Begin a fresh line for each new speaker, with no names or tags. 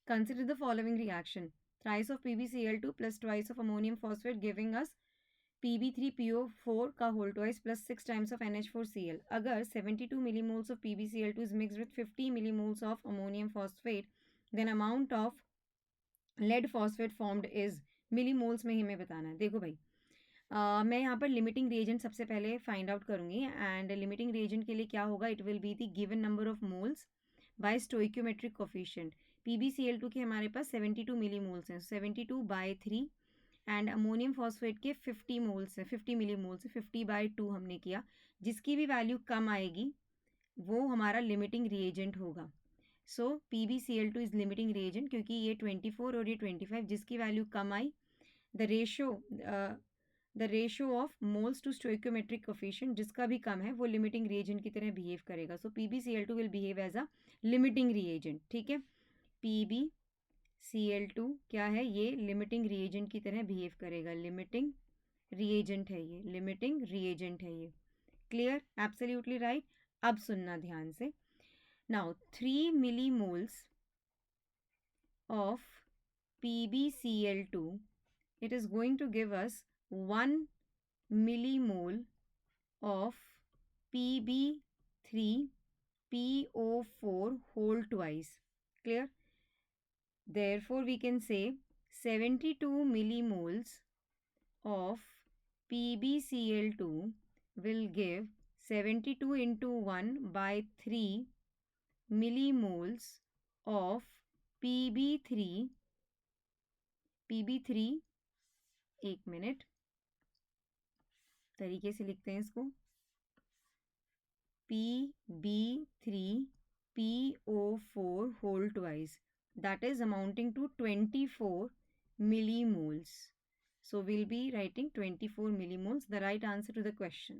Consider the following reaction. Thrice of PbCl2 plus twice of ammonium phosphate giving us Pb3PO4 का whole twice plus 6 times of NH4Cl. अगर 72 millimoles of PbCl2 is mixed with 50 millimoles of ammonium phosphate, then amount of lead phosphate formed is millimoles में ही हमें बताना है. देखो भाई, मैं यहाँ पर लिमिटिंग रिएजेंट सबसे पहले फाइंड आउट करूँगी. एंड लिमिटिंग रिएजेंट के लिए क्या होगा, it will be the given number of moles by stoichiometric coefficient. PbCl2 के हमारे पास 72 मिली मोल्स हैं, 72/3. एंड अमोनियम फॉस्फेट के 50 मोल्स हैं, 50 मिली मोल्स है, 50/2 हमने किया. जिसकी भी वैल्यू कम आएगी वो हमारा लिमिटिंग रिएजेंट होगा. सो PbCl2 इज लिमिटिंग रिएजेंट, क्योंकि ये 24 और ये 25, जिसकी वैल्यू कम आई, the ratio of moles to stoichiometric coefficient जिसका भी कम है वो लिमिटिंग रिएजेंट की तरह बिहेव करेगा. So PbCl2 will behave as a limiting reagent. ठीक है, PbCl2 क्या है, ये लिमिटिंग रिएजेंट की तरह बिहेव करेगा. लिमिटिंग रिएजेंट है ये, लिमिटिंग रिएजेंट है ये. Clear, absolutely right. अब सुनना ध्यान से. Now 3 millimoles of PbCl2, it is going to give us 1 millimole of Pb3PO4 whole twice. Clear? Therefore, we can say 72 millimoles of PbCl2 will give 72 into 1/3 millimoles of PB3. एक minute, तरीके से लिखते हैं इसको. PB3PO4 whole twice, that is amounting to 24 millimoles. So we'll be writing 24 millimoles, the right answer to the question.